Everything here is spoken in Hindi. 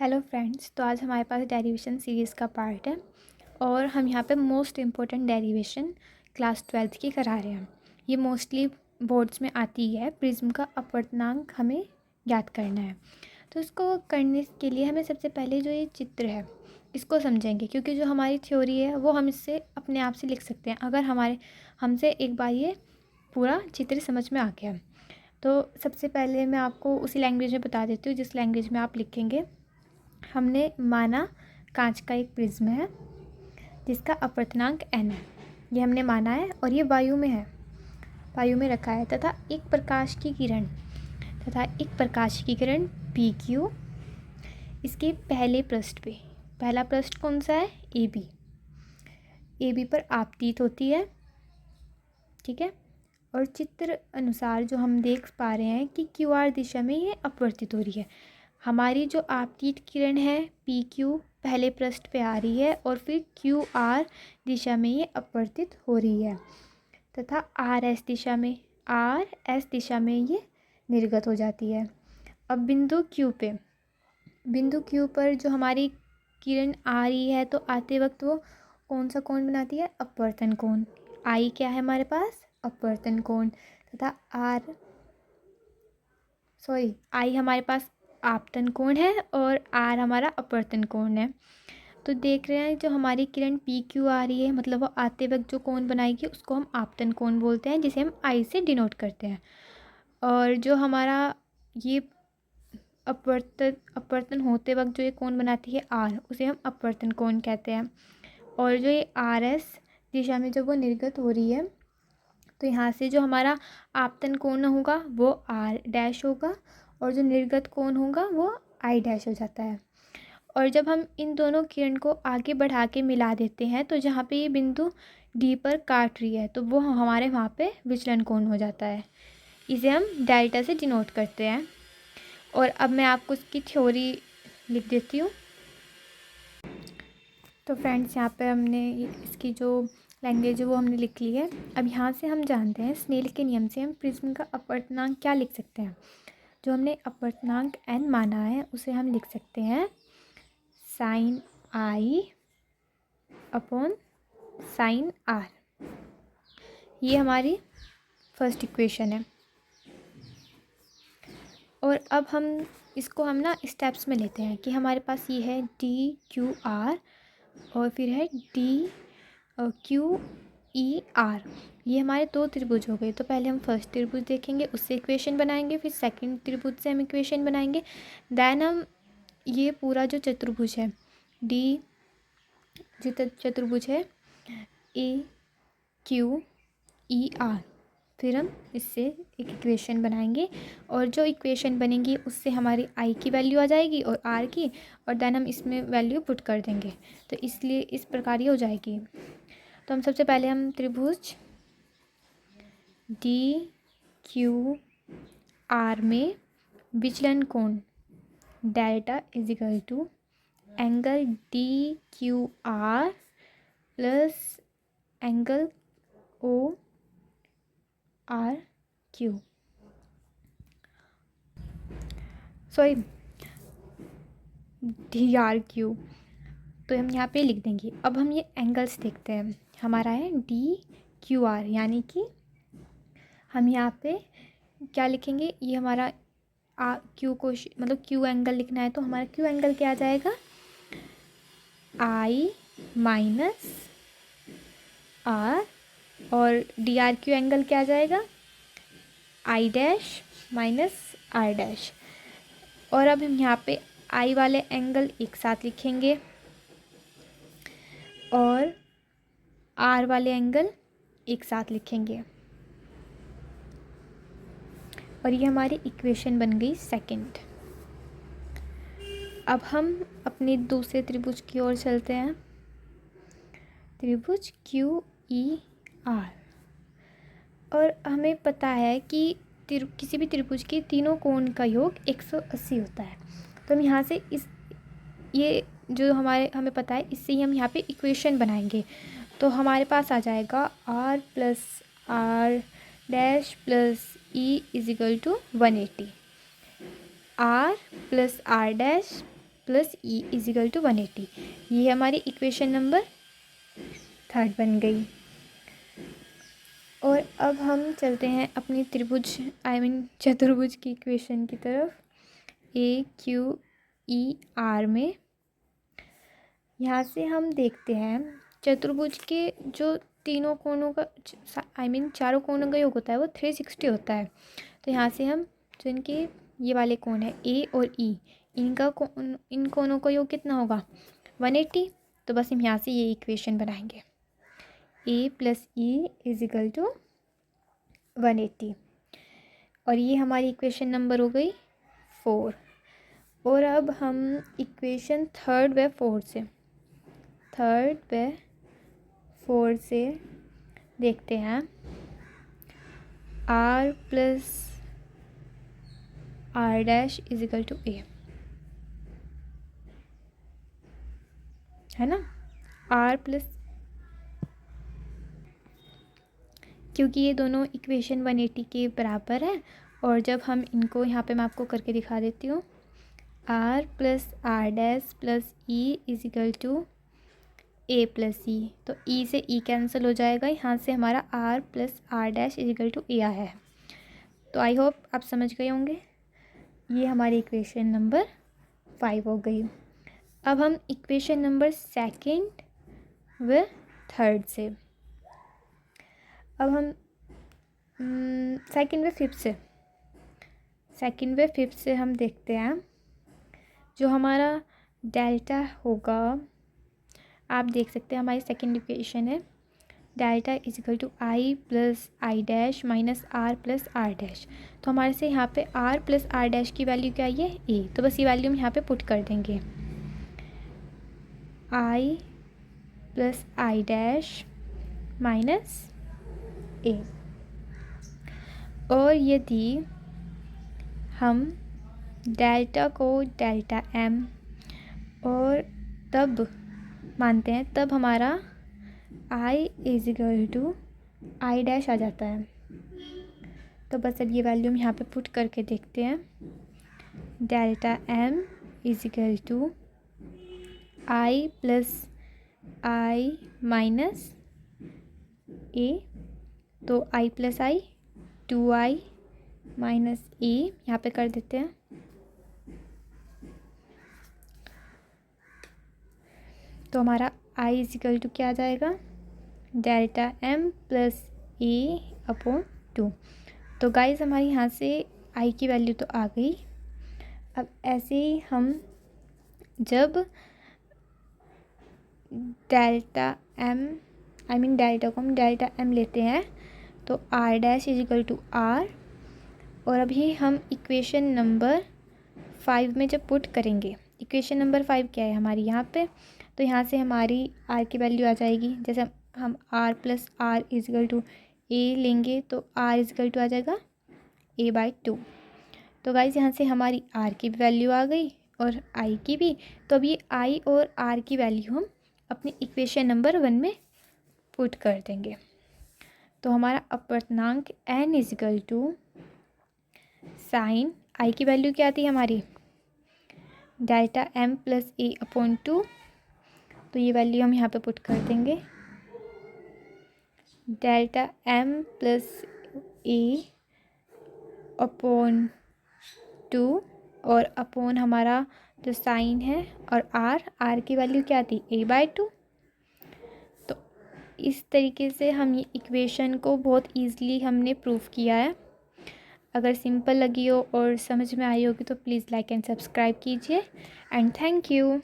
हेलो फ्रेंड्स, तो आज हमारे पास डेरिवेशन सीरीज़ का पार्ट है और हम यहाँ पे most important derivation class 12th की करा रहे हैं। ये मोस्टली बोर्ड्स में आती है। प्रिज्म का अपवर्तनांक हमें ज्ञात करना है। तो इसको करने के लिए हमें सबसे पहले जो ये चित्र है इसको समझेंगे, क्योंकि जो हमारी थ्योरी है वो हम इससे अपने आप से लिख सकते हैं अगर हमसे एक बार ये पूरा चित्र समझ में आ गया। तो सबसे पहले मैं आपको उसी लैंग्वेज में बता देती हूँ जिस लैंग्वेज में आप लिखेंगे। हमने माना कांच का एक प्रिज्म है जिसका अपवर्तनांक n है। ये हमने माना है और ये वायु में है, वायु में रखा है तथा एक प्रकाश की किरण PQ इसके पहले पृष्ठ पे, पहला पृष्ठ कौन सा है? AB पर आपतित होती है। ठीक है। और चित्र अनुसार जो हम देख पा रहे हैं कि QR दिशा में ये अपवर्तित हो रही है। हमारी जो आपतित किरण है PQ पहले पृष्ठ पे आ रही है और फिर QR दिशा में ये अपवर्तित हो रही है तथा RS दिशा में ये निर्गत हो जाती है। अब बिंदु Q पर जो हमारी किरण आ रही है तो आते वक्त वो कौन सा कोण बनाती है? अपवर्तन कोण। I क्या है हमारे पास? अपवर्तन कोण। तथा I हमारे पास आपतन कोण है और R हमारा अपवर्तन कोण है। तो देख रहे हैं जो हमारी किरण PQ आ रही है, मतलब वो आते वक्त जो कोण बनाएगी उसको हम आपतन कोण बोलते हैं, जिसे हम I से डिनोट करते हैं। और जो हमारा ये अपवर्तन होते वक्त जो ये कोण बनाती है R, उसे हम अपवर्तन कोण कहते हैं। और जो ये RS दिशा में जब वो निर्गत हो रही है तो यहाँ से जो हमारा आपतन कोण होगा वो R' होगा और जो निर्गत कोण होगा वो I' हो जाता है। और जब हम इन दोनों किरण को आगे बढ़ा के मिला देते हैं तो जहाँ पे ये बिंदु D पर काट रही है तो वो हमारे वहाँ पे विचलन कोण हो जाता है। इसे हम डेल्टा से डिनोट करते हैं। और अब मैं आपको इसकी थ्योरी लिख देती हूँ। तो फ्रेंड्स, यहाँ पे हमने इसकी जो लैंग्वेज है वो हमने लिख ली है। अब यहाँ से हम जानते हैं स्नेल के नियम से हम प्रिज्म का अपवर्तनांक क्या लिख सकते हैं। जो हमने अपवर्तनांक n माना है उसे हम लिख सकते हैं sin I upon sin R। ये हमारी फर्स्ट इक्वेशन है। और अब इसको हम ना स्टेप्स में लेते हैं कि हमारे पास ये है DQR और फिर है DQER। ये हमारे दो त्रिभुज हो गए। तो पहले हम फर्स्ट त्रिभुज देखेंगे, उससे इक्वेशन बनाएंगे, फिर सेकंड त्रिभुज से हम इक्वेशन बनाएंगे। देन हम ये पूरा जो चतुर्भुज है चतुर्भुज है AQER, फिर हम इससे एक इक्वेशन बनाएंगे और जो इक्वेशन बनेगी उससे हमारी I की वैल्यू आ जाएगी और R की, और देन हम इसमें वैल्यू पुट कर देंगे। तो इसलिए इस प्रकार ये हो जाएगी। तो हम सबसे पहले हम त्रिभुज DQR में विचलन कोण delta is equal to angle DQR प्लस एंगल ORQ, DRQ। तो हम यहाँ पे लिख देंगे। अब हम ये एंगल्स देखते हैं। हमारा है DQR, यानी कि हम यहाँ पे क्या लिखेंगे? ये हमारा Q को मतलब Q एंगल लिखना है तो हमारा Q एंगल क्या आ जाएगा? I minus R। और DRQ एंगल क्या आ जाएगा? I' minus R'। और अब हम यहाँ पे I वाले एंगल एक साथ लिखेंगे और R वाले एंगल एक साथ लिखेंगे और ये हमारी इक्वेशन बन गई सेकंड। अब हम अपने दूसरे त्रिभुज की ओर चलते हैं, त्रिभुज QER। और हमें पता है कि किसी भी त्रिभुज के तीनों कोण का योग 180 होता है। तो हम यहाँ से ये जो हमें पता है इससे ही हम यहाँ पे इक्वेशन बनाएंगे। तो हमारे पास आ जाएगा R plus R dash plus E is equal to 180। R plus R dash plus E is equal to 180। ये हमारी इक्वेशन नंबर 3 बन गई। और अब हम चलते हैं अपनी त्रिभुज चतुर्भुज की इक्वेशन की तरफ। ए क्यू ई आर में यहाँ से हम देखते हैं चतुर्भुज के जो तीनों कोणों का चारों कोणों का योग होता है वो 360 होता है। तो यहाँ से हम जो इनके ये वाले कोण है ए और ई, इन कोणों का योग कितना होगा 180। तो बस हम यहाँ से ये इक्वेशन बनाएंगे, ए प्लस ई इजिकल टू 180। और ये हमारी इक्वेशन नंबर हो गई 4। और अब हम इक्वेशन थर्ड व फोर्थ से देखते हैं R plus R dash is equal to A, है ना। आर प्लस, क्योंकि ये दोनों इक्वेशन 180 के बराबर है। और जब हम इनको यहाँ पे मैं आपको करके दिखा देती हूँ, R plus R dash plus E is equal to A plus E, तो ई से ई कैंसिल हो जाएगा, यहाँ से हमारा R plus R dash is equal to A आया है। तो आई होप आप समझ गए होंगे। ये हमारी इक्वेशन नंबर 5 हो गई। अब हम इक्वेशन नंबर 2 व 3 से, अब हम 2 व 5 से हम देखते हैं जो हमारा डेल्टा होगा। आप देख सकते हैं हमारी सेकंड इक्वेशन है delta is equal to I plus I dash minus R plus R dash. तो हमारे से यहाँ पे आर प्लस आर डैश की वैल्यू क्या आई है ए, तो बस ये वैल्यू हम यहाँ पे पुट कर देंगे, आई प्लस आई डैश माइनस ए। और यदि हम डेल्टा को डेल्टा एम और तब मानते हैं, तब हमारा I equal to I dash आ जाता है। तो बस अब ये वैल्यू हम यहाँ पे पुट करके देखते हैं, delta M equal to I plus I minus A, तो I plus I 2i minus ए यहाँ पे कर देते हैं। तो हमारा i इजिकल टू क्या आ जाएगा, delta m plus A upon 2। तो गाइस हमारी यहाँ से i की वैल्यू तो आ गई। अब ऐसे ही हम जब डेल्टा को हम डेल्टा m लेते हैं तो r dash is equal to r, और अभी हम इक्वेशन नंबर 5 में जब पुट करेंगे, इक्वेशन नंबर 5 क्या है हमारी यहाँ पे, तो यहाँ से हमारी r की वैल्यू आ जाएगी। जैसे हम r plus R equal to A लेंगे तो r इजिकल टू आ जाएगा a/2। तो गाइस यहाँ से हमारी r की वैल्यू आ गई और i की भी। तो अब ये i और r की वैल्यू हम अपनी इक्वेशन नंबर 1 में पुट कर देंगे। तो हमारा अपवर्तनांक n is equal to sine i की वैल्यू क्या आती है हमारी, delta m plus A upon 2। तो ये वैल्यू हम यहाँ पे पुट कर देंगे, delta m plus A upon 2, और अपॉन हमारा जो साइन है और r की वैल्यू क्या आती है a/2। तो इस तरीके से हम ये इक्वेशन को बहुत ईज़िली हमने प्रूव किया है। अगर सिंपल लगी हो और समझ में आई होगी तो प्लीज़ लाइक एंड सब्सक्राइब कीजिए एंड थैंक यू।